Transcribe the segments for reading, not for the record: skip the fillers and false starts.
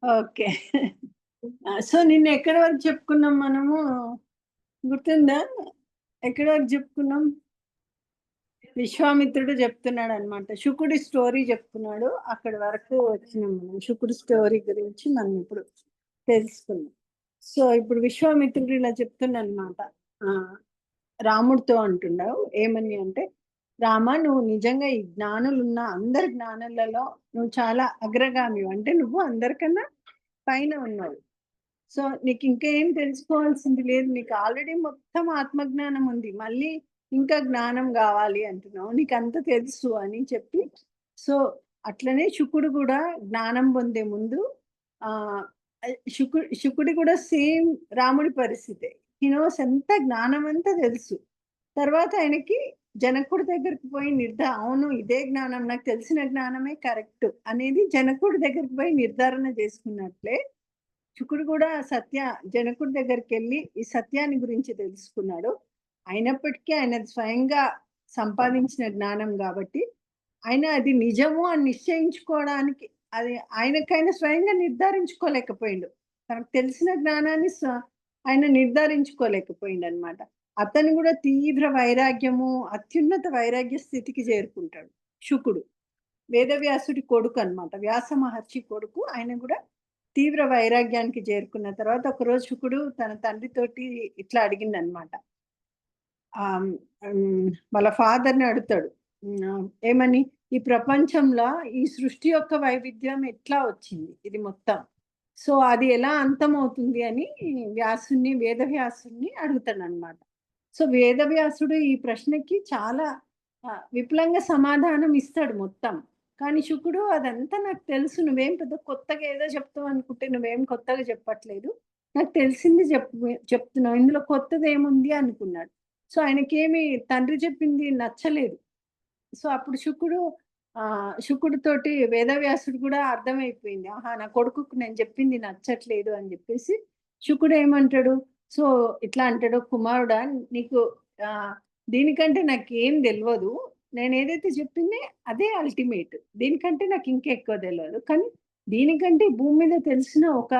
Okay. So, నిన్న ఎక్కడి వరకు చెప్పుకున్నాం మనము? గుర్తుందా? ఎక్కడి వరకు చెప్పుకున్నాం? విశ్వామిత్రుడు చెప్తున్నాడనమాట. శుకుడి స్టోరీ చెప్తున్నాడు. అక్కడి వరకు వచ్చినాం మనం. శుకుడి స్టోరీ గురించి మనం ఇప్పుడు తెలుసుకున్నాం. సో, ఇప్పుడు విశ్వామిత్రుడు ఇలా చెప్తుండనమాట. రాముడితో అంటున్నావు ఏమని అంటే, రామ నువ్వు నిజంగా ఈ జ్ఞానులున్న అందరి జ్ఞానులలో నువ్వు చాలా అగ్రగామివి. అంటే నువ్వు అందరికన్నా పైన ఉన్నావు. సో, నీకింకేం తెలుసుకోవాల్సింది లేదు. నీకు ఆల్రెడీ మొత్తం ఆత్మజ్ఞానం ఉంది. మళ్ళీ ఇంకా జ్ఞానం గావాలి అంటున్నావు. నీకంతా తెలుసు అని చెప్పి, సో, అట్లనే శుకుడు గూడా జ్ఞానం పొందే ముందు ఆహ్, శుకుడి కూడా సేమ్ రాముడి పరిస్థితే. హి నోస్ అంతా జ్ఞానమంతా తెలుసు. తర్వాత ఆయనకి జనకుడి దగ్గరికి పోయి అవును ఇదే జ్ఞానం నాకు తెలిసిన జ్ఞానమే కరెక్ట్ అనేది జనకుడి దగ్గరికి పోయి నిర్ధారణ చేసుకున్నట్లే శుకుడు కూడా జనకుడి దగ్గరికెళ్ళి ఈ సత్యాన్ని గురించి తెలుసుకున్నాడు. అయినప్పటికీ ఆయన స్వయంగా సంపాదించిన జ్ఞానం గాబట్టి, ఆయన అది నిజము అని నిశ్చయించుకోవడానికి అది ఆయనకైనా స్వయంగా నిర్ధారించుకోలేకపోయిండు. తనకు తెలిసిన జ్ఞానాన్ని ఆయన నిర్ధారించుకోలేకపోయిండనమాట. అతను గూడా తీవ్ర వైరాగ్యము, అత్యున్నత వైరాగ్య స్థితికి చేరుకుంటాడు శుకుడు. వేదవ్యాసుడి కొడుకనమాట. వ్యాస మహర్షి కొడుకు. ఆయన గూడా తీవ్ర వైరాగ్యానికి చేరుకున్న తర్వాత ఒకరోజు శుకుడు తన తండ్రితోటి ఇట్లా అడిగిండనమాట. ఆహ్, వాళ్ళ ఫాదర్‌ని అడుగుతాడు. ఏమని? "ఈ ప్రపంచంలో ఈ సృష్టి యొక్క వైవిధ్యం ఎట్లా వచ్చింది? ఇది మొత్తం. సో, అది ఎలా అంతమవుతుంది?" అని వేదవ్యాసుడిని అడుగుతాడనమాట. సో, వేదవ్యాసుడు ఈ ప్రశ్నకి చాలా విపులంగా సమాధానం ఇస్తాడు మొత్తం. కానీ శుకుడు అదంతా నాకు తెలుసు. నువ్వేం పెద్ద కొత్తగా ఏదో చెప్తావనుకుంటే నువ్వేం కొత్తగా చెప్పట్లేదు. నాకు తెలిసింది చెప్తున్నావు. ఇందులో కొత్తదేముంది అనుకున్నాడు. సో, ఆయనకేమి తండ్రి చెప్పింది నచ్చలేదు. సో, అప్పుడు శుకుడితోటి వేదవ్యాసుడు కూడా అర్థమైపోయింది. ఆహా! నా కొడుకుకి నేను చెప్పింది నచ్చట్లేదు అని జెప్పేసి శుకుడేమంటాడు, సో, ఇట్లా అంటాడు, కుమారుడా నీకు ఆహ్, దీనికంటే నాకేం దెల్వదు. నేనేదైతే చెప్పింది అదే అల్టిమేట్. దీనికంటే నాకు ఇంకా ఎక్కువ దెల్వదు. కానీ దీనికంటే భూమి మీద తెలిసిన ఒక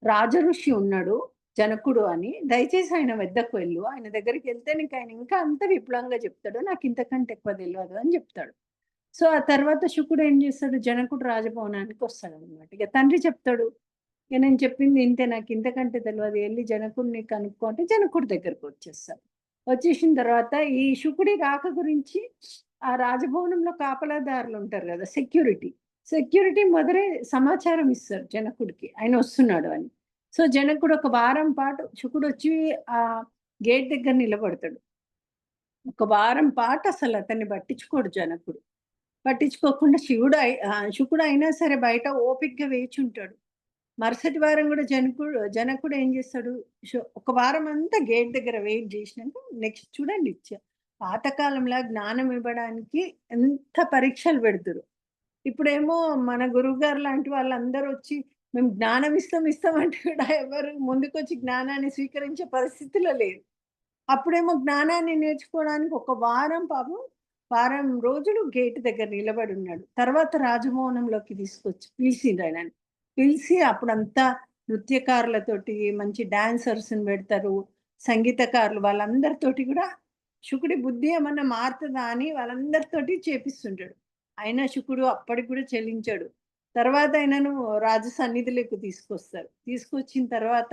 రాజఋషి ఉన్నాడు. జనకుడు అని. దయచేసి ఆయన వద్దకు వెళ్ళు. ఆయన దగ్గరికెళ్తే నీకాయన ఇంకా అంత విపులంగా చెప్తాడు. నాకింతకంటే ఎక్కువ తెలవదు అని చెప్తాడు. సో, ఆ తర్వాత శుకుడు ఏం చేస్తాడు, జనకుడు రాజభవనానికి వస్తాడనమాట. ఇక తండ్రి చెప్తాడు, ఇక నేను చెప్పింది ఇంతే నాకింతకంటే తెలవదు. ఎళ్లి జనకుడిని కనుక్కో అంటే జనకుడి దగ్గరకొచ్చేస్తాడు. వచ్చేసిన తర్వాత ఈ శుకుడి రాక గురించి ఆ రాజభవనంలో కాపలాదారులుంటారు గదా! సెక్యూరిటీ మొదలే సమాచారం ఇస్తారు జనకుడికి. ఆయన వస్తున్నాడు అని. సో, జనకుడు ఒక వారం పాటు శుకుడొచ్చి గేట్ దగ్గర నిలబడతాడు. ఒక వారం పాటు అసలు అతన్ని పట్టించుకోడు జనకుడు. పట్టించుకోకుండా శుకుడయినా సరే బయట ఓపికగా వేచుంటాడు. మరుసటి వారం గూడా జనకుడు ఏం జేస్తాడు, ఒక వారమంతా గేట్ దగ్గర వెయిట్ జేసినంక నెక్స్ట్ చూడండి పాతకాలంలా జ్ఞానం ఇవ్వడానికి ఎంత పరీక్షలు పెడుతురు. ఇప్పుడేమో మన గురువుగారు లాంటి వాళ్ళందరొచ్చి మేము జ్ఞానం ఇస్తాం అంటే కూడా ఎవరు ముందుకొచ్చి జ్ఞానాన్ని స్వీకరించే పరిస్థితిలో లేరు. అప్పుడేమో జ్ఞానాన్ని నేర్చుకోవడానికి ఒక వారం రోజులు గేట్ దగ్గర నిలబడున్నాడు. తర్వాత రాజభవనంలోకి పిలిసిండాయనని. పిలిసి అప్పుడంతా నృత్యకారులతోటి, మంచి డాన్సర్స్‌ని పెడతారు. సంగీతకారులు వాళ్ళందరితోటి గూడా శుకుడి బుద్ధి ఏమన్నా మారుతదా అని వాళ్ళందరితోటి చేపిస్తుంటాడు. అయినా శుకుడు అప్పటికి గూడా చెలించడు. తర్వాత ఆయనను రాజ సన్నిధిలోకి తీసుకొస్తారు. తీసుకొచ్చిన తర్వాత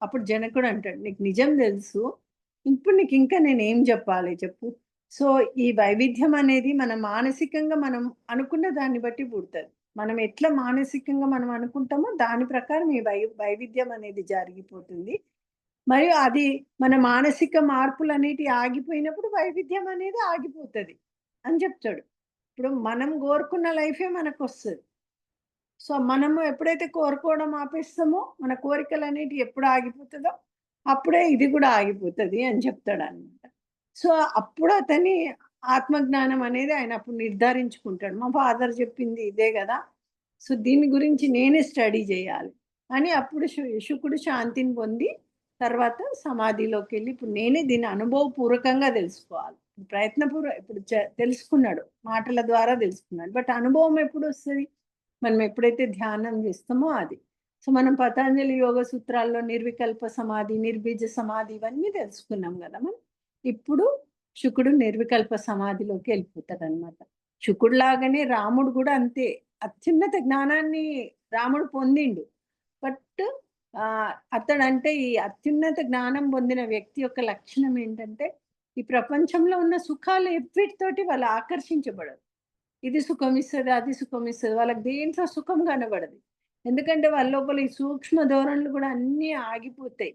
అప్పుడు జనకుడు అంటాడు, "నీకు నిజం తెలుసు. ఇప్పుడు నీకింకా నేనేం జెప్పాలి చెప్పు?" సో, ఈ వైవిధ్యం అనేది మన మానసికంగా మనం అనుకున్న దాన్ని బట్టి పుడతది. మనం ఎట్లా మానసికంగా మనం అనుకుంటామో దాని ప్రకారం ఈ వైవిధ్యం అనేది జరిగిపోతుంది. మరియు అది మన మానసిక మార్పులనేటివి ఆగిపోయినప్పుడు వైవిధ్యం అనేది ఆగిపోతది అని చెప్తాడు. ఇప్పుడు మనం కోరుకున్న లైఫే మనకొస్తది. సో, మనము ఎప్పుడైతే కోరుకోవడం ఆపేస్తామో, మన కోరికలనేటివి ఎప్పుడు ఆగిపోతదో, అప్పుడే ఇది గూడా ఆగిపోతది అని చెప్తాడనమాట. సో, అప్పుడు అతని ఆత్మజ్ఞానం అనేది ఆయన అప్పుడు నిర్ధారించుకుంటాడు. మా ఫాదర్ చెప్పింది ఇదే గదా! సో, దీని గురించి నేనే స్టడీ జేయాలి అని అప్పుడు శుకుడు శాంతిని పొంది, తర్వాత సమాధిలోకెళ్ళి ఇప్పుడు నేనే దీన్ని అనుభవపూర్వకంగా తెలుసుకోవాలి. ఇప్పుడు తెలుసుకున్నాడు. మాటల ద్వారా తెలుసుకున్నాడు. బట్ అనుభవం ఎప్పుడొస్తది? మనం ఎప్పుడైతే ధ్యానం జేస్తామో అది. సో మనం పతంజలి యోగ సూత్రాల్లో నిర్వికల్ప సమాధి, నిర్బీజ సమాధి ఇవన్నీ తెలుసుకున్నాం కదా మనం. ఇప్పుడు శుకుడు నిర్వికల్ప సమాధిలోకి వెళ్ళిపోతాడు అనమాట. శుకుడు లాగానే రాముడు కూడా అంతే, అత్యున్నత జ్ఞానాన్ని రాముడు పొందిండు. బట్ అతడంటే ఈ అత్యున్నత జ్ఞానం పొందిన వ్యక్తి యొక్క లక్షణం ఏంటంటే, ఈ ప్రపంచంలో ఉన్న సుఖాలు ఎవ్విటితోటి వాళ్ళు ఆకర్షించబడరు. ఇది సుఖం ఇస్తుంది, అది సుఖం ఇస్తుంది, వాళ్ళకి దేంట్లో సుఖం కనబడదు. ఎందుకంటే వాళ్ళ లోపల ఈ సూక్ష్మ ధోరణులు కూడా అన్నీ ఆగిపోతాయి.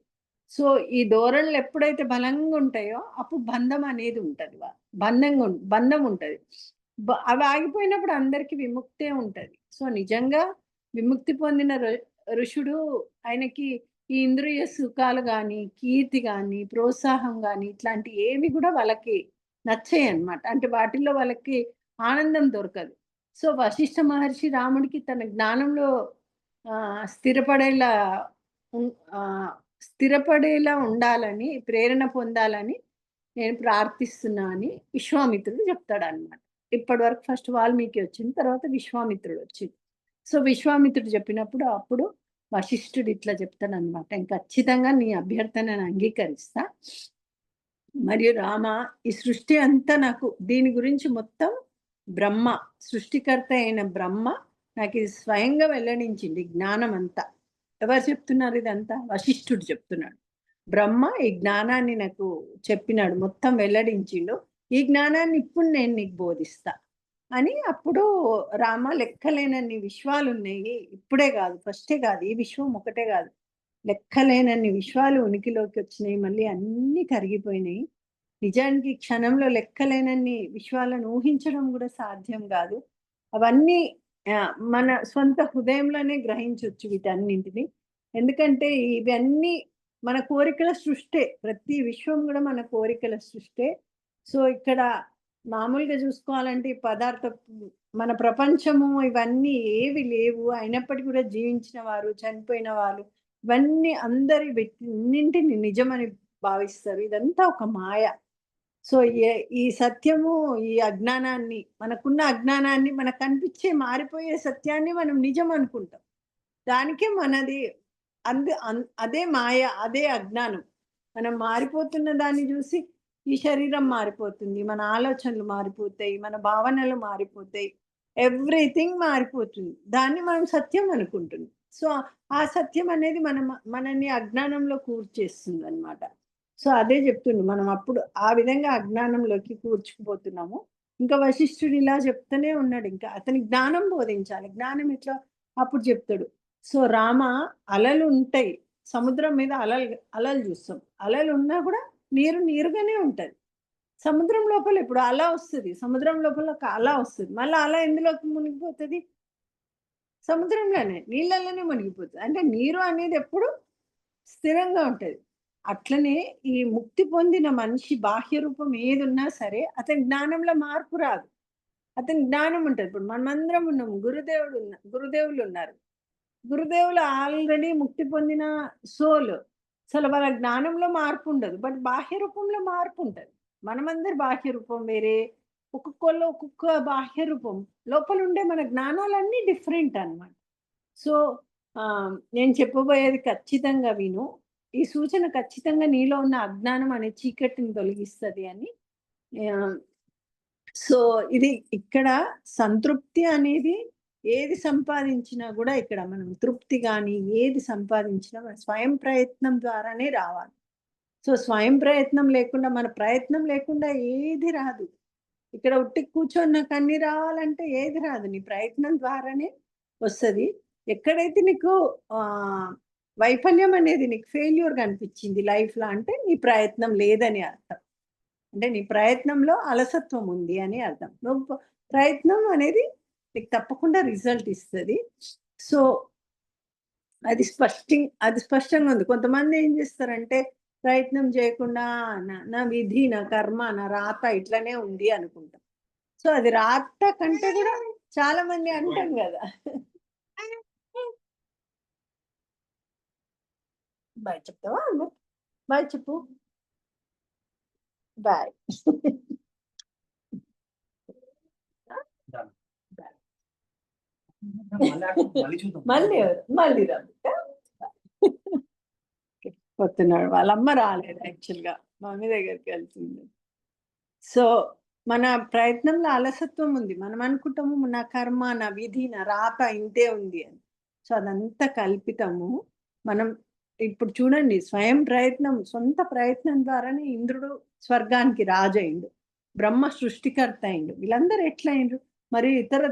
సో ఈ ధోరణులు ఎప్పుడైతే బలంగా ఉంటాయో అప్పుడు బంధం అనేది ఉంటుంది, బంధం ఉంటుంది. అవి ఆగిపోయినప్పుడు అందరికీ విముక్తే ఉంటుంది. సో నిజంగా విముక్తి పొందిన ఋషుడు ఆయనకి ఈ ఇంద్రియ సుఖాలు కానీ, కీర్తి కానీ, ప్రోత్సాహం కానీ ఇట్లాంటి ఏవి కూడా వాళ్ళకి నచ్చాయి అన్నమాట. అంటే వాటిల్లో వాళ్ళకి ఆనందం దొరకదు. సో వశిష్ఠ మహర్షి రాముడికి తన జ్ఞానంలో స్థిరపడేలా ఉండాలని, ప్రేరణ పొందాలని నేను ప్రార్థిస్తున్నా అని విశ్వామిత్రుడు చెప్తాడన్నమాట. ఇప్పటి వరకు ఫస్ట్ వాల్మీకి వచ్చింది, తర్వాత విశ్వామిత్రుడు వచ్చింది. సో విశ్వామిత్రుడు చెప్పినప్పుడు అప్పుడు వశిష్ఠుడు ఇట్లా చెప్తాడనమాట, ఇంకా ఖచ్చితంగా నీ అభ్యర్థనను అంగీకరిస్తా. మరియు రామ, ఈ సృష్టి అంతా నాకు దీని గురించి మొత్తం బ్రహ్మ, సృష్టికర్త అయిన బ్రహ్మ నాకు ఇది స్వయంగా వెల్లడించింది జ్ఞానం అంతా. ఎవరు చెప్తున్నారు ఇదంతా? వశిష్ఠుడు చెప్తున్నాడు. బ్రహ్మ ఈ జ్ఞానాన్ని నాకు చెప్పినాడు, మొత్తం వెల్లడించిండు. ఈ జ్ఞానాన్ని ఇప్పుడు నేను నీకు బోధిస్తా అని. అప్పుడు రామ, లెక్కలేనన్ని విశ్వాలు ఉన్నాయి, ఇప్పుడే కాదు, ఫస్టే కాదు, ఈ విశ్వం ఒకటే కాదు, లెక్కలేనన్ని విశ్వాలు ఉనికిలోకి వచ్చినాయి, మళ్ళీ అన్నీ కరిగిపోయినాయి. నిజానికి క్షణంలో లెక్కలేనన్ని విశ్వాలను ఊహించడం కూడా సాధ్యం కాదు. అవన్నీ మన సొంత హృదయంలోనే గ్రహించవచ్చు వీటన్నింటిని. ఎందుకంటే ఇవన్నీ మన కోరికల సృష్టే, ప్రతి విశ్వం కూడా మన కోరికల సృష్టే. సో ఇక్కడ మామూలుగా చూసుకోవాలంటే ఈ మన ప్రపంచము ఇవన్నీ ఏవి లేవు, అయినప్పటికీ కూడా జీవించిన వారు, చనిపోయిన వాళ్ళు, ఇవన్నీ అన్నింటిని నిజమని భావిస్తారు. ఇదంతా ఒక మాయ. సో ఈ సత్యము, ఈ అజ్ఞానాన్ని, మనకున్న అజ్ఞానాన్ని, మనకు కనిపించే మారిపోయే సత్యాన్ని మనం నిజం అనుకుంటాం. దానికే మనది అదే మాయ, అదే అజ్ఞానం. మనం మారిపోతున్న దాన్ని చూసి ఈ శరీరం మారిపోతుంది, మన ఆలోచనలు మారిపోతాయి, మన భావనలు మారిపోతాయి, ఎవ్రీథింగ్ మారిపోతుంది. దాన్ని మనం సత్యం అనుకుంటుంది. సో ఆ సత్యం అనేది మనల్ని అజ్ఞానంలో కూర్చేస్తుంది అన్నమాట. సో అదే చెప్తుంది, మనం అప్పుడు ఆ విధంగా అజ్ఞానంలోకి కూర్చుకుపోతున్నాము. ఇంకా వశిష్ఠుడు ఇలా చెప్తూనే ఉన్నాడు, ఇంకా అతని జ్ఞానం బోధించాలి. జ్ఞానం ఎట్లా అప్పుడు చెప్తాడు. సో రామ, అలలు ఉంటాయి సముద్రం మీద, అలలు చూస్తాం, అలలు ఉన్నా కూడా నీరుగానే ఉంటది. సముద్రం లోపల ఇప్పుడు అల వస్తుంది, సముద్రం లోపల ఒక అల వస్తుంది, మళ్ళీ అల ఎందులోకి మునిగిపోతుంది? సముద్రంలోనే, నీళ్ళల్లోనే మునిగిపోతుంది. అంటే నీరు అనేది ఎప్పుడు స్థిరంగా ఉంటది. అట్లనే ఈ ముక్తి పొందిన మనిషి బాహ్య రూపం ఏది ఉన్నా సరే అతని జ్ఞానంలో మార్పు రాదు. అతని జ్ఞానం ఉంటుంది. ఇప్పుడు మనమందరం ఉన్నాము, గురుదేవులు ఉన్నారు. గురుదేవులు ఆల్రెడీ ముక్తి పొందిన సోల్. అసలు వాళ్ళ జ్ఞానంలో మార్పు ఉండదు, బట్ బాహ్య రూపంలో మార్పు ఉంటుంది. మనమందరి బాహ్య రూపం వేరే, ఒక్కొక్కళ్ళు ఒక్కొక్క బాహ్య రూపం. లోపల ఉండే మన జ్ఞానాలన్నీ డిఫరెంట్ అన్నమాట. సో నేను చెప్పబోయేది ఖచ్చితంగా విను. ఈ సూచన ఖచ్చితంగా నీలో ఉన్న అజ్ఞానం అనే చీకటిని తొలగిస్తుంది అని. సో ఇది ఇక్కడ సంతృప్తి అనేది ఏది సంపాదించినా కూడా, ఇక్కడ మనం తృప్తి కానీ ఏది సంపాదించినా మన స్వయం ప్రయత్నం ద్వారానే రావాలి. సో స్వయం ప్రయత్నం లేకుండా, మన ప్రయత్నం లేకుండా ఏది రాదు. ఇక్కడ ఉట్టి కూర్చొని నాకు అన్ని రావాలంటే ఏది రాదు, నీ ప్రయత్నం ద్వారానే వస్తుంది. ఎక్కడైతే నీకు వైఫల్యం అనేది, నీకు ఫెయిల్యూర్ కనిపించింది లైఫ్లో, అంటే నీ ప్రయత్నం లేదని అర్థం. అంటే నీ ప్రయత్నంలో అలసత్వం ఉంది అని అర్థం. నువ్వు ప్రయత్నం అనేది నీకు తప్పకుండా రిజల్ట్ ఇస్తుంది. సో అది స్పష్టంగా ఉంది. కొంతమంది ఏం చేస్తారంటే, ప్రయత్నం చేయకుండా నా విధి, నా కర్మ, నా రాత ఇట్లనే ఉంది అనుకుంటాం. సో అది రాత కంటే కూడా చాలా మంది అంటాం కదా. బాయ్ చెప్తావా? బాయ్ చెప్పు. బాయ్. మళ్ళీ రా. పోతున్నాడు. వాళ్ళమ్మ రాలేదు యాక్చువల్గా, మమ్మీ దగ్గరికి వెళ్తుంది. సో మన ప్రయత్నంలో అలసత్వం ఉంది. మనం అనుకుంటాము నా కర్మ, నా విధి, నా రాత ఇంతే ఉంది అని. సో అదంతా కల్పితము. మనం ఇప్పుడు చూడండి, స్వయం ప్రయత్నం, సొంత ప్రయత్నం ద్వారానే ఇంద్రుడు స్వర్గానికి రాజయిండు, బ్రహ్మ సృష్టికర్త అయిండు. వీళ్ళందరూ ఎట్లయిండ్రు? మరి ఇతర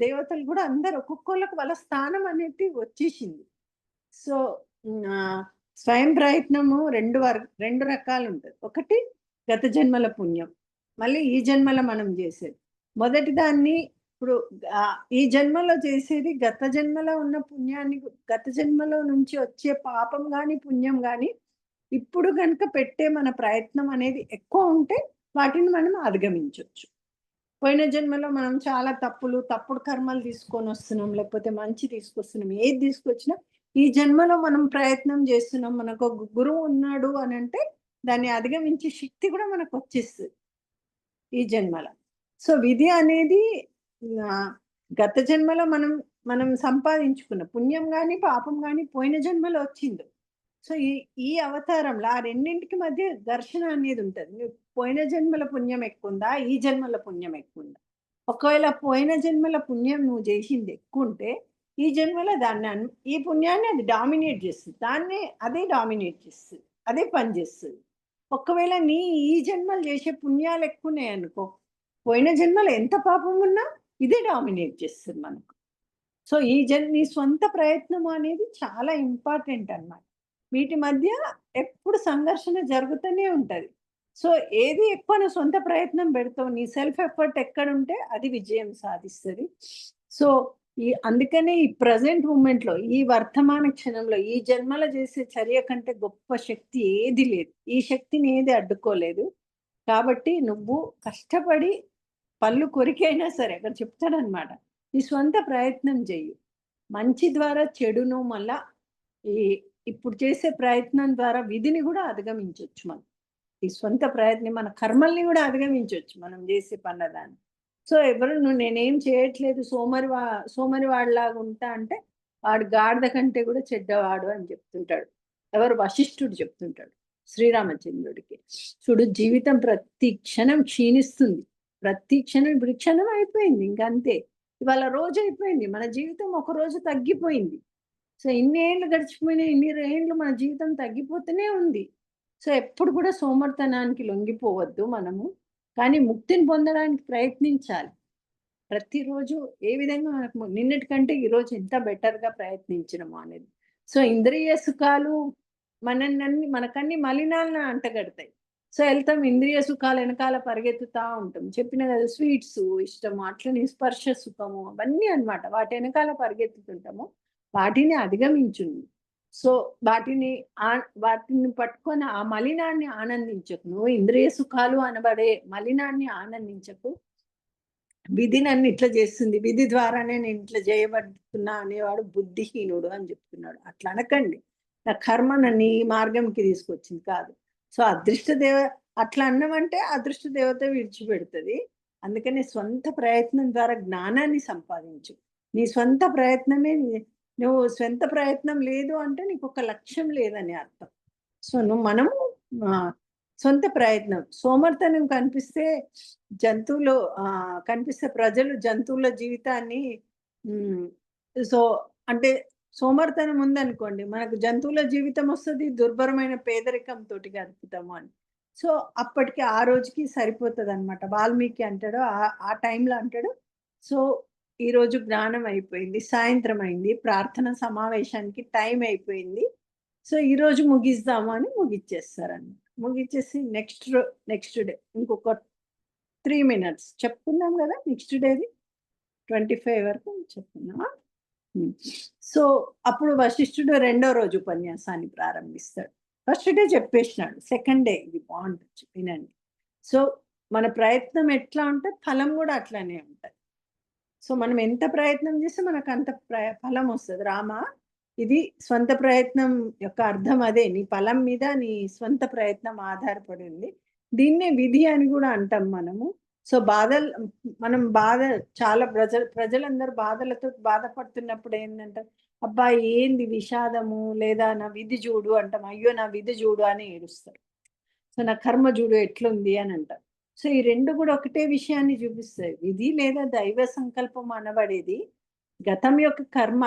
దేవతలు కూడా అందరు ఒక్కొక్కళ్ళకి వాళ్ళ స్థానం అనేది వచ్చేసింది. సో స్వయం ప్రయత్నము రెండు రకాలు ఉంటుంది. ఒకటి గత జన్మల పుణ్యం, మళ్ళీ ఈ జన్మలో మనం చేసేది. మొదటి దాన్ని ఇప్పుడు ఈ జన్మలో చేసేది గత జన్మలో ఉన్న పుణ్యాన్ని, గత జన్మలో నుంచి వచ్చే పాపం కానీ పుణ్యం కానీ ఇప్పుడు కనుక పెట్టే మన ప్రయత్నం అనేది ఎక్కువ ఉంటే వాటిని మనం అధిగమించవచ్చు. పోయిన జన్మలో మనం చాలా తప్పుడు కర్మలు తీసుకొని వస్తున్నాం, లేకపోతే మంచి తీసుకొస్తున్నాం, ఏది తీసుకొచ్చినా ఈ జన్మలో మనం ప్రయత్నం చేస్తున్నాం, మనకు ఒక గురువు ఉన్నాడు అని అంటే దాన్ని అధిగమించే శక్తి కూడా మనకు వచ్చేస్తుంది ఈ జన్మలో. సో విధి అనేది గత జన్మలో మనం మనం సంపాదించుకున్న పుణ్యం కానీ పాపం కానీ పోయిన జన్మలో వచ్చింది. సో ఈ అవతారంలో ఆ రెండింటికి మధ్య ఘర్షణ అనేది ఉంటుంది. పోయిన జన్మల పుణ్యం ఎక్కువ ఉందా, ఈ జన్మల పుణ్యం ఎక్కువ ఉందా? ఒకవేళ పోయిన జన్మల పుణ్యం నువ్వు చేసింది ఎక్కువ ఉంటే ఈ జన్మలో దాన్ని ఈ పుణ్యాన్ని అది డామినేట్ చేస్తుంది, అదే డామినేట్ చేస్తుంది, అదే పని చేస్తుంది. ఒకవేళ ఈ జన్మలు చేసే పుణ్యాలు ఎక్కువ ఉన్నాయి అనుకో, పోయిన జన్మలో ఎంత పాపం ఉన్నా ఇదే డామినేట్ చేస్తుంది మనకు. సో నీ సొంత ప్రయత్నం అనేది చాలా ఇంపార్టెంట్ అన్నమాట. వీటి మధ్య ఎప్పుడు సంఘర్షణ జరుగుతూనే ఉంటది. సో ఏది ఎక్కువ నా సొంత ప్రయత్నం పెడతావు, నీ సెల్ఫ్ ఎఫర్ట్ ఎక్కడుంటే అది విజయం సాధిస్తుంది. సో అందుకనే ఈ ప్రజెంట్ మూమెంట్లో, ఈ వర్తమాన క్షణంలో, ఈ జన్మలో చేసే చర్య కంటే గొప్ప శక్తి ఏది లేదు. ఈ శక్తిని ఏది అడ్డుకోలేదు. కాబట్టి నువ్వు కష్టపడి పళ్ళు కొరికైనా సరే అక్కడ చెప్తాడనమాట, నీ స్వంత ప్రయత్నం చెయ్యి. మంచి ద్వారా చెడును మళ్ళా ఇప్పుడు చేసే ప్రయత్నం ద్వారా విధిని కూడా అధిగమించవచ్చు. మనం ఈ స్వంత ప్రయత్నం మన కర్మల్ని కూడా అధిగమించవచ్చు మనం చేసే పన్నదాన్ని. సో ఎవరు నేనేం చేయట్లేదు, సోమరి వాడిలాగా ఉంటా అంటే వాడు గాడిద కంటే కూడా చెడ్డవాడు అని చెప్తుంటాడు. ఎవరు? వశిష్ఠుడు చెప్తుంటాడు శ్రీరామచంద్రుడికి. చూడు, జీవితం ప్రతి క్షణం క్షీణిస్తుంది, ప్రతి క్షణం ఇప్పుడు క్షణం అయిపోయింది, ఇంకంతే. ఇవాళ రోజు అయిపోయింది, మన జీవితం ఒక రోజు తగ్గిపోయింది. సో ఇన్ని ఏళ్ళు గడిచిపోయినాయి, ఇన్ని ఏళ్ళు మన జీవితం తగ్గిపోతూనే ఉంది. సో ఎప్పుడు కూడా సోమర్తనానికి లొంగిపోవద్దు మనము, కానీ ముక్తిని పొందడానికి ప్రయత్నించాలి. ప్రతిరోజు ఏ విధంగా మనకు నిన్నటి కంటే ఈరోజు ఎంత బెటర్గా ప్రయత్నించడము అనేది. సో ఇంద్రియ సుఖాలు మనకన్ని మలినాలను అంటగడతాయి. సో వెళ్తాం ఇంద్రియ సుఖాలు వెనకాల పరిగెత్తుతా ఉంటాం. చెప్పిన కదా, స్వీట్స్ ఇష్టము, అట్లనే స్పర్శ సుఖము, అవన్నీ అనమాట. వాటి వెనకాల పరిగెత్తుతుంటాము. వాటిని అధిగమించుంది. సో వాటిని పట్టుకొని ఆ మలినాన్ని ఆనందించకు. నువ్వు ఇంద్రియ సుఖాలు అనబడే మలినాన్ని ఆనందించకు. విధి నన్ను ఇట్లా చేస్తుంది, విధి ద్వారానే నేను ఇట్లా చేయబడుతున్నా అనేవాడు బుద్ధిహీనుడు అని చెప్తున్నాడు. అట్లా అనకండి, నా కర్మ నన్ను ఈ మార్గంకి తీసుకొచ్చింది కాదు. సో అట్లా అన్నమంటే అదృష్ట దేవత విడిచిపెడుతుంది. అందుకని స్వంత ప్రయత్నం ద్వారా జ్ఞానాన్ని సంపాదించు. నీ స్వంత ప్రయత్నమే, నువ్వు స్వంత ప్రయత్నం లేదు అంటే నీకు ఒక లక్ష్యం లేదని అర్థం. సో మనము సొంత ప్రయత్నం, సోమర్తనం కనిపిస్తే ప్రజలు జంతువుల జీవితాన్ని సో అంటే సోమర్తనం ఉందనుకోండి, మనకు జంతువుల జీవితం వస్తుంది, దుర్భరమైన పేదరికంతో గడుపుతాము అని. సో అప్పటికి ఆ రోజుకి సరిపోతుంది అనమాట. వాల్మీకి అంటాడు ఆ టైంలో అంటాడు, సో ఈరోజు జ్ఞానం అయిపోయింది, సాయంత్రం అయింది, ప్రార్థన సమావేశానికి టైం అయిపోయింది, సో ఈరోజు ముగిద్దాము అని ముగిచ్చేస్తారన్నమాట. ముగిచ్చేసి నెక్స్ట్ డే ఇంకొక 3 minutes చెప్పుకుందాం కదా, నెక్స్ట్ డేది 25 వరకు చెప్పుకుందామా. సో అప్పుడు వశిష్ఠుడు రెండో రోజు ఉపన్యాసాన్ని ప్రారంభిస్తాడు. ఫస్ట్ డే చెప్పేసినాడు, సెకండ్ డే ఇది బాగుంటుంది వినండి. సో మన ప్రయత్నం ఎట్లా ఉంటే ఫలం కూడా అట్లానే ఉంటుంది. సో మనం ఎంత ప్రయత్నం చేస్తే మనకు అంత ఫలం వస్తుంది. రామా, ఇది స్వంత ప్రయత్నం యొక్క అర్థం అదే, నీ ఫలం మీద నీ స్వంత ప్రయత్నం ఆధారపడి ఉంది. దీన్నే విధి అని కూడా అంటాం మనము. సో మనం చాలా ప్రజలందరూ బాధలతో బాధపడుతున్నప్పుడు ఏంటంటే అబ్బా ఏంది విషాదము, లేదా నా విధి చూడు అంటాం, అయ్యో నా విధి చూడు అని ఏడుస్తారు. సో నా కర్మ చూడు ఎట్లుంది అని అంటారు. సో ఈ రెండు కూడా ఒకటే విషయాన్ని చూపిస్తాయి. విధి లేదా దైవ సంకల్పం అనబడేది గతం యొక్క కర్మ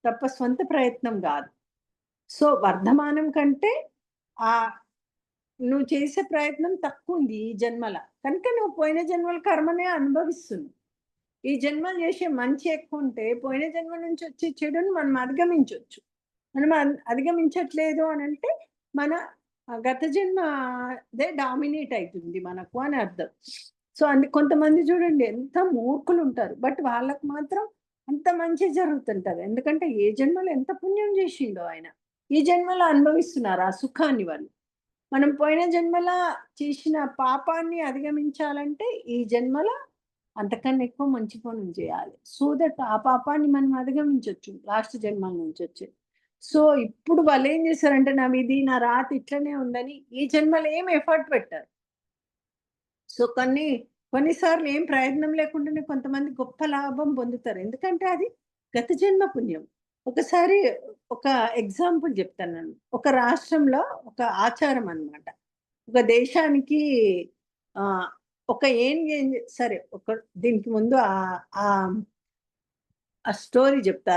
తప్ప స్వంత ప్రయత్నం కాదు. సో వర్ధమానం కంటే ఆ నువ్వు చేసే ప్రయత్నం తక్కువ ఉంది ఈ జన్మల, కనుక నువ్వు పోయిన జన్మల కర్మనే అనుభవిస్తున్నావు. ఈ జన్మలు చేసే మంచి ఎక్కువ ఉంటే పోయిన జన్మ నుంచి వచ్చే చెడుని మనం అధిగమించవచ్చు. మనం అధిగమించట్లేదు అని అంటే మన గత జన్మ అదే డామినేట్ అవుతుంది మనకు అని అర్థం. సో కొంతమంది చూడండి ఎంత మూర్ఖులు ఉంటారు, బట్ వాళ్ళకు మాత్రం అంత మంచి జరుగుతుంటది. ఎందుకంటే ఏ జన్మలో ఎంత పుణ్యం చేసిండో ఆయన ఈ జన్మలో అనుభవిస్తున్నారు ఆ సుఖాన్ని వాళ్ళు. మనం పోయిన జన్మల చేసిన పాపాన్ని అధిగమించాలంటే ఈ జన్మల అంతకన్నా ఎక్కువ మంచి పనులు చేయాలి. సో దట్ ఆ పాపాన్ని మనం అధిగమించవచ్చు లాస్ట్ జన్మల నుంచి వచ్చి. సో ఇప్పుడు వాళ్ళు ఏం చేశారంటే నా విధి నా రాత ఇట్లనే ఉందని ఈ జన్మలో ఏం ఎఫర్ట్ పెట్టారు. సో కొన్నిసార్లు ఏం ప్రయత్నం లేకుండానే కొంతమంది గొప్ప లాభం పొందుతారు. ఎందుకంటే అది గత జన్మ పుణ్యం. ఒకసారి ఒక ఎగ్జాంపుల్ చెప్తాను నేను. ఒక రాష్ట్రంలో ఒక ఆచారం అన్నమాట. ఒక దేశానికి ఒక సరే దీనికి ముందు ఆ స్టోరీ చెప్తా.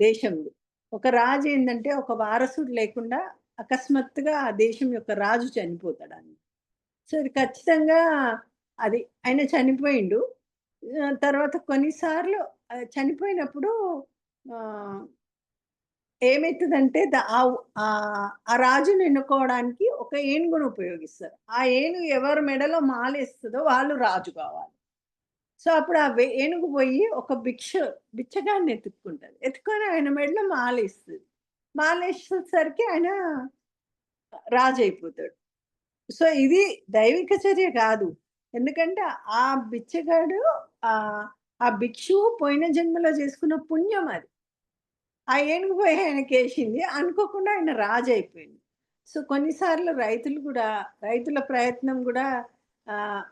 దేశంది. ఒక రాజు ఏంటంటే ఒక వారసుడు లేకుండా అకస్మాత్తుగా ఆ దేశం యొక్క రాజు చనిపోతాడు. సో ఇది ఖచ్చితంగా అది ఆయన చనిపోయిండు. తర్వాత కొన్నిసార్లు చనిపోయినప్పుడు ఏమైతుందంటే ఆ రాజుని ఎన్నుకోవడానికి ఒక ఏనుగును ఉపయోగిస్తారు. ఆ ఏనుగు ఎవరి మెడలో మాలేస్తుందో వాళ్ళు రాజు కావాలి. సో అప్పుడు ఆ ఏనుగు పోయి ఒక బిచ్చగాడిని ఎత్తుక్కుంటది. ఎత్తుకొని ఆయన మెడలో మాలేస్తుంది. మాలేసేసరికి ఆయన రాజు అయిపోతాడు. సో ఇది దైవిక చర్య కాదు. ఎందుకంటే ఆ బిచ్చగాడు ఆ భిక్షువు పోయిన జన్మలో చేసుకున్న పుణ్యం అది. ఆ ఏనుగు పోయి ఆయనకేసింది. అనుకోకుండా ఆయన రాజు అయిపోయింది. సో కొన్నిసార్లు రైతుల ప్రయత్నం కూడా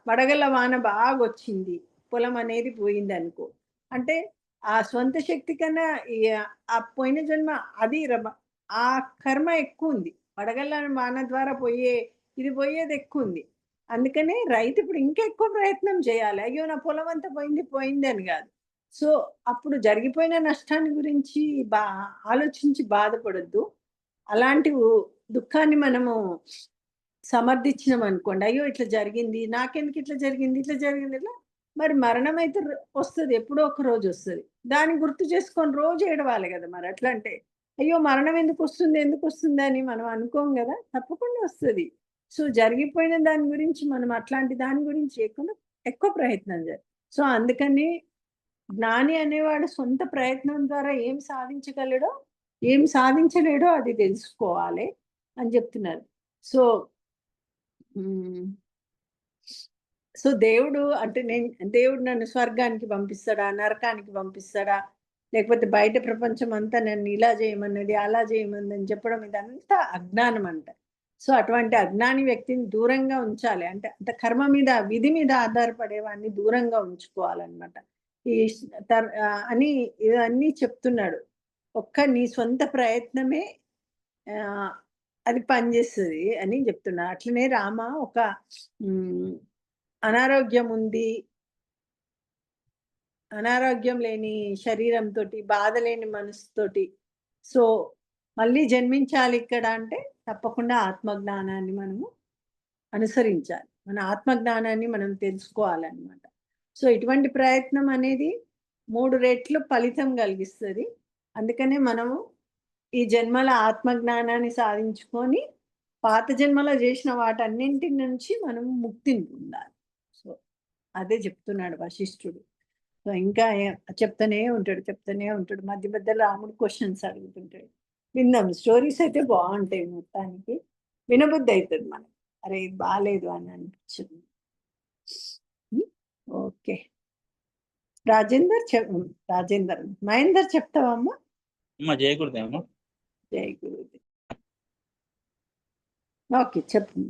వడగళ్ళ వాన బాగొచ్చింది, పొలం అనేది పోయింది అనుకో. అంటే ఆ స్వంత శక్తి కన్నా ఆ పోయిన జన్మ అది ఆ కర్మ ఎక్కువ ఉంది. వడగళ్ళ వాన ద్వారా ఇది పోయేది ఎక్కువ ఉంది. అందుకనే రైతు ఇప్పుడు ఇంకా ఎక్కువ ప్రయత్నం చేయాలి. అయ్యో నా పొలం అంతా పోయింది అని కాదు. సో అప్పుడు జరిగిపోయిన నష్టాన్ని గురించి ఆలోచించి బాధపడొద్దు. అలాంటి దుఃఖాన్ని మనము సమర్థించినాం అనుకోండి, అయ్యో ఇట్లా జరిగింది, నాకెందుకు ఇట్లా జరిగింది ఇట్లా మరి మరణం అయితే వస్తుంది, ఎప్పుడో ఒక రోజు వస్తుంది. దాన్ని గుర్తు చేసుకొని రోజు ఏడవాలి కదా. మరి అట్లా అంటే అయ్యో మరణం ఎందుకు వస్తుంది అని మనం అనుకోం కదా, తప్పకుండా వస్తుంది. సో జరిగిపోయిన దాని గురించి మనం అట్లాంటి దాని గురించి ఎక్కువ ప్రయత్నం చేయాలి. సో అందుకని జ్ఞాని అనేవాడు సొంత ప్రయత్నం ద్వారా ఏం సాధించగలడో ఏం సాధించలేడో అది తెలుసుకోవాలి అని చెప్తున్నారు. సో దేవుడు నన్ను స్వర్గానికి పంపిస్తాడా, నరకానికి పంపిస్తాడా, లేకపోతే బయట ప్రపంచం అంతా నన్ను ఇలా చేయమన్నది అలా చేయమన్నది చెప్పడం ఇదంతా అజ్ఞానం అంట. సో అటువంటి అజ్ఞాని వ్యక్తిని దూరంగా ఉంచాలి. అంటే అంత కర్మ మీద విధి మీద ఆధారపడేవాడిని దూరంగా ఉంచుకోవాలన్నమాట. అని ఇవన్నీ చెప్తున్నాడు. నీ సొంత ప్రయత్నమే అది పనిచేస్తుంది అని చెప్తున్నా. అట్లనే రామ ఒక అనారోగ్యం లేని శరీరంతో, బాధ లేని మనసుతోటి సో మళ్ళీ జన్మించాలి ఇక్కడ అంటే తప్పకుండా ఆత్మజ్ఞానాన్ని మనము అనుసరించాలి. మన ఆత్మజ్ఞానాన్ని మనం తెలుసుకోవాలన్నమాట. సో ఇటువంటి ప్రయత్నం అనేది 3 రెట్లు ఫలితం కలిగిస్తుంది. అందుకనే మనము ఈ జన్మల ఆత్మజ్ఞానాన్ని సాధించుకొని పాత జన్మలో చేసిన వాటన్నింటి నుంచి మనం ముక్తిని పొందాలి. సో అదే చెప్తున్నాడు వశిష్ఠుడు. సో ఇంకా చెప్తూనే ఉంటాడు. మధ్య మధ్యలో రాముడు క్వశ్చన్స్ అడుగుతుంటాడు. విందాం. స్టోరీస్ అయితే బాగుంటాయి. మొత్తానికి వినబుద్ధి అవుతుంది మనకి. అరే ఇది బాగాలేదు అని అనిపించింది. ఓకే మహేందర్ చెప్తావమ్మా? జయ గురుదేవ్. జై గురుదేవ్. ఓకే చెప్పు.